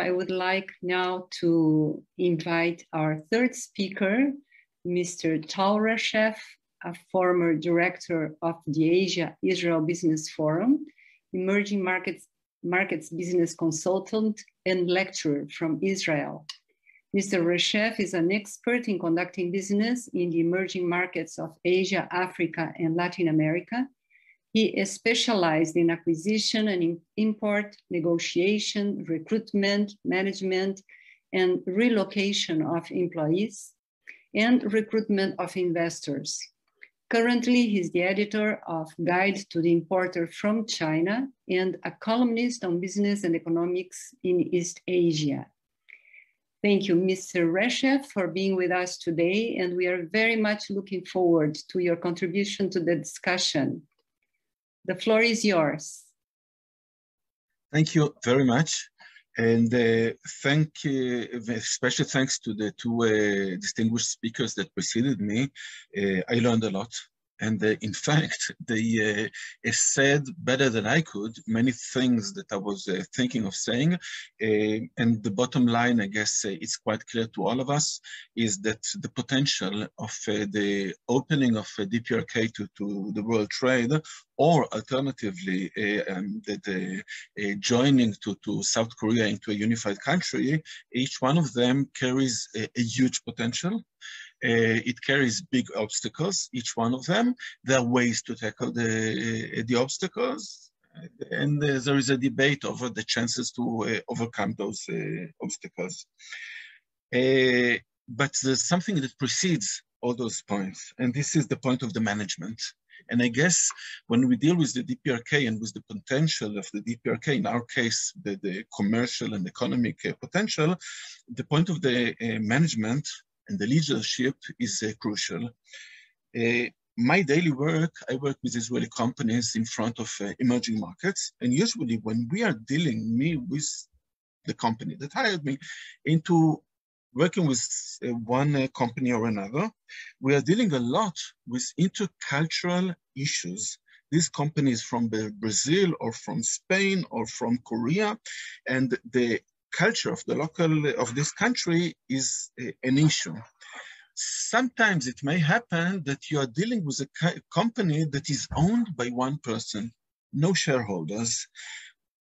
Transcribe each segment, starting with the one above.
I would like now to invite our third speaker, Mr. Tal Reshef, a former director of the Asia-Israel Business Forum, emerging markets business consultant and lecturer from Israel. Mr. Reshef is an expert in conducting business in the emerging markets of Asia, Africa, and Latin America. He is specialized in acquisition and import, negotiation, recruitment, management, and relocation of employees, and recruitment of investors. Currently, he's the editor of Guide to the Importer from China and a columnist on business and economics in East Asia. Thank you, Mr. Reshef, for being with us today, and we are very much looking forward to your contribution to the discussion. The floor is yours. Thank you very much. And special thanks to the two distinguished speakers that preceded me. I learned a lot. And in fact, they said better than I could many things that I was thinking of saying. And the bottom line, I guess it's quite clear to all of us, is that the potential of the opening of DPRK to the world trade, or alternatively, the joining to South Korea into a unified country, each one of them carries a huge potential. It carries big obstacles, each one of them. There are ways to tackle the obstacles, and there is a debate over the chances to overcome those obstacles. But there's something that precedes all those points, and this is the point of the management. And I guess when we deal with the DPRK and with the potential of the DPRK, in our case, the commercial and economic potential, the point of the management and the leadership is crucial. My daily work, I work with Israeli companies in front of emerging markets. And usually when we are dealing, me with the company that hired me, into working with one company or another, we are dealing a lot with intercultural issues. These companies from Brazil or from Spain or from Korea, and the culture of the local of this country is an issue. Sometimes it may happen that you are dealing with a company that is owned by one person, no shareholders.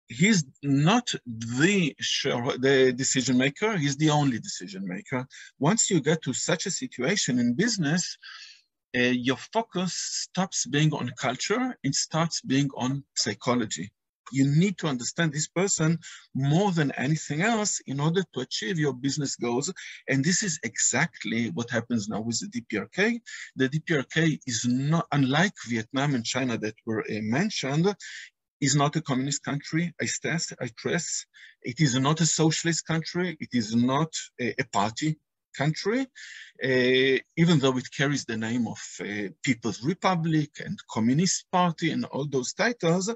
He's not the decision maker, he's the only decision maker. Once you get to such a situation in business, your focus stops being on culture and starts being on psychology. You need to understand this person more than anything else in order to achieve your business goals. And this is exactly what happens now with the DPRK. The DPRK is not, unlike Vietnam and China that were mentioned, is not a communist country, I stress. It is not a socialist country. It is not a party country, even though it carries the name of People's Republic and Communist Party and all those titles.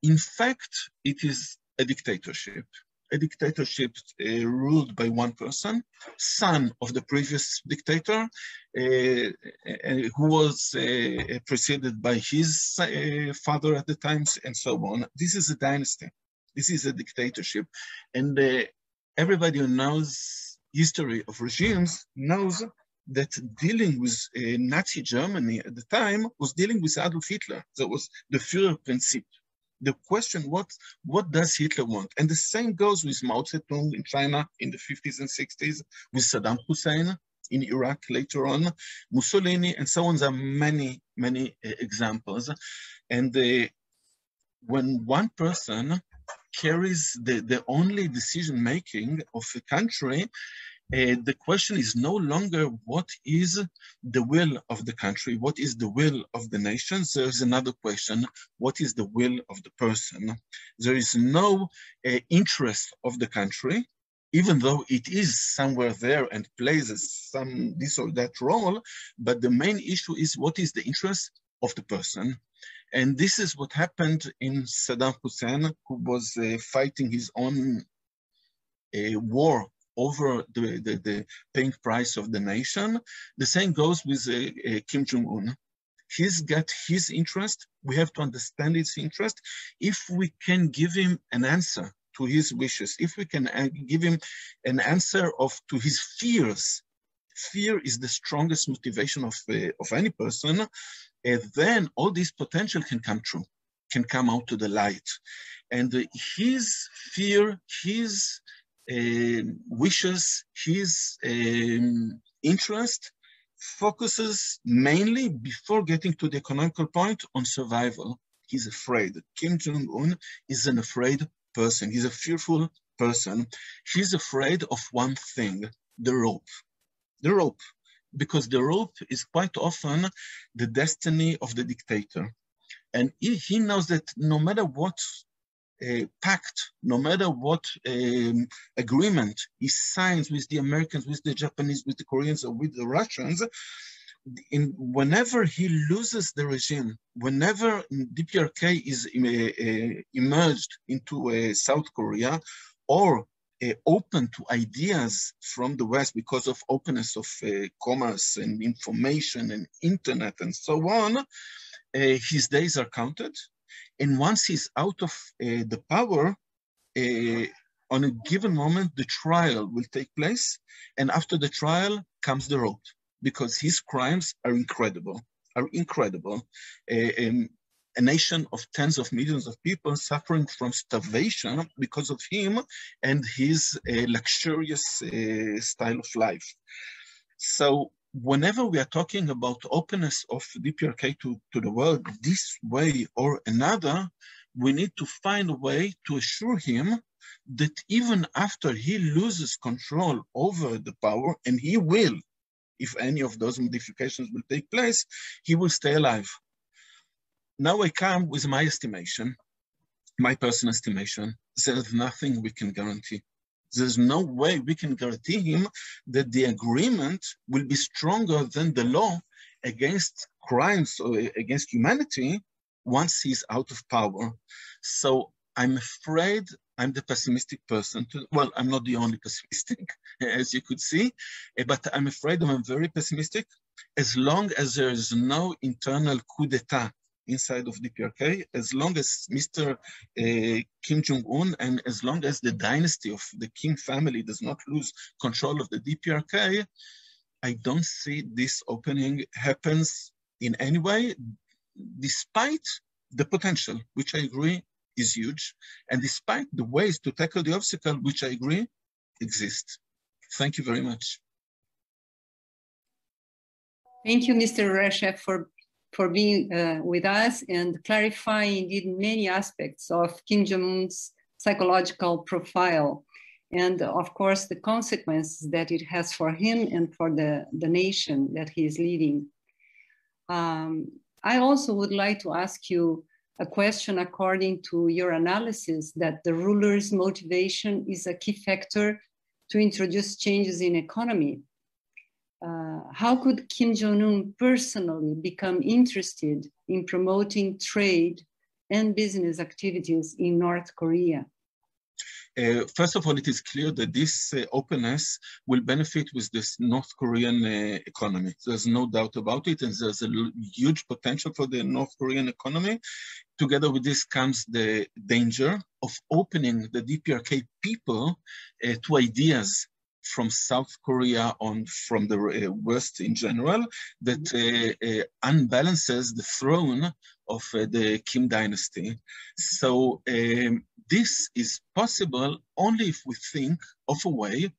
In fact, it is a dictatorship. A dictatorship ruled by one person, son of the previous dictator, who was preceded by his father at the time, and so on. This is a dynasty. This is a dictatorship. And everybody who knows history of regimes knows that dealing with Nazi Germany at the time was dealing with Adolf Hitler. That was the Führerprinzip. The question, what does Hitler want? And the same goes with Mao Zedong in China in the 50s and 60s, with Saddam Hussein in Iraq later on, Mussolini, and so on. There are many, many examples. And when one person carries the only decision-making of a country, the question is no longer what is the will of the country, what is the will of the nation. There is another question, what is the will of the person? There is no interest of the country, even though it is somewhere there and plays some this or that role, but the main issue is what is the interest of the person. And this is what happened in Saddam Hussein, who was fighting his own war over the paying price of the nation. The same goes with Kim Jong-un. He's got his interest. We have to understand his interest. If we can give him an answer to his wishes, if we can give him an answer to his fears, fear is the strongest motivation of any person, then all this potential can come true, can come out to the light. And his fear, his wishes, his interest focuses mainly, before getting to the economical point, on survival. He's afraid. Kim Jong-un is an afraid person. He's a fearful person. He's afraid of one thing, the rope. The rope. Because the rope is quite often the destiny of the dictator. And he knows that no matter what pact, no matter what agreement he signs with the Americans, with the Japanese, with the Koreans, or with the Russians, whenever he loses the regime, whenever DPRK is emerged into South Korea, or open to ideas from the West because of openness of commerce and information and internet and so on, his days are counted. And once he's out of the power, on a given moment, the trial will take place. And after the trial comes the road, because his crimes are incredible, A nation of tens of millions of people suffering from starvation because of him and his luxurious style of life. So whenever we are talking about openness of DPRK to the world, this way or another, we need to find a way to assure him that even after he loses control over the power, and he will, if any of those modifications will take place, he will stay alive. Now I come with my estimation, my personal estimation. There's nothing we can guarantee. There's no way we can guarantee him that the agreement will be stronger than the law against crimes or against humanity once he's out of power. So I'm afraid I'm the pessimistic person. Well, I'm not the only pessimistic, as you could see, but I'm afraid I'm very pessimistic. As long as there is no internal coup d'etat inside of DPRK, as long as Mr. Kim Jong-un and as long as the dynasty of the Kim family does not lose control of the DPRK, I don't see this opening happens in any way, despite the potential, which I agree is huge, and despite the ways to tackle the obstacle, which I agree exist. Thank you very much. Thank you, Mr. Reshef, for being with us and clarifying indeed many aspects of Kim Jong-un's psychological profile, and of course the consequences that it has for him and for the nation that he is leading. I also would like to ask you a question according to your analysis that the ruler's motivation is a key factor to introduce changes in economy. How could Kim Jong-un personally become interested in promoting trade and business activities in North Korea? First of all, it is clear that this openness will benefit with this North Korean economy. There's no doubt about it, and there's a huge potential for the North Korean economy. Together with this comes the danger of opening the DPRK people to ideas from South Korea on from the West in general that unbalances the throne of the Kim dynasty. So this is possible only if we think of a way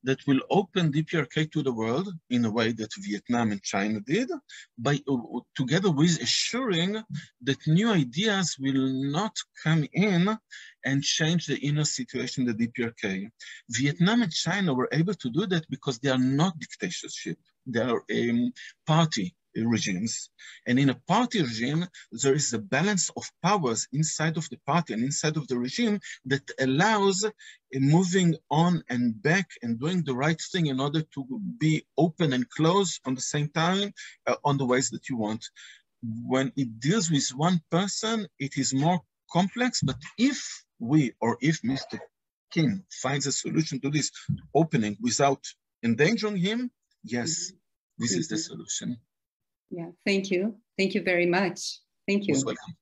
that will open DPRK to the world in a way that Vietnam and China did, by together with assuring that new ideas will not come in and change the inner situation in the DPRK. Vietnam and China were able to do that because they are not dictatorship. They are party regimes. And in a party regime, there is a balance of powers inside of the party and inside of the regime that allows moving on and back and doing the right thing in order to be open and closed on the same time on the ways that you want. When it deals with one person, it is more complex, but if we, or if Mr. Kim finds a solution to this opening without endangering him, yes, this is the solution. Yeah, thank you. Thank you very much. Thank you. Most welcome.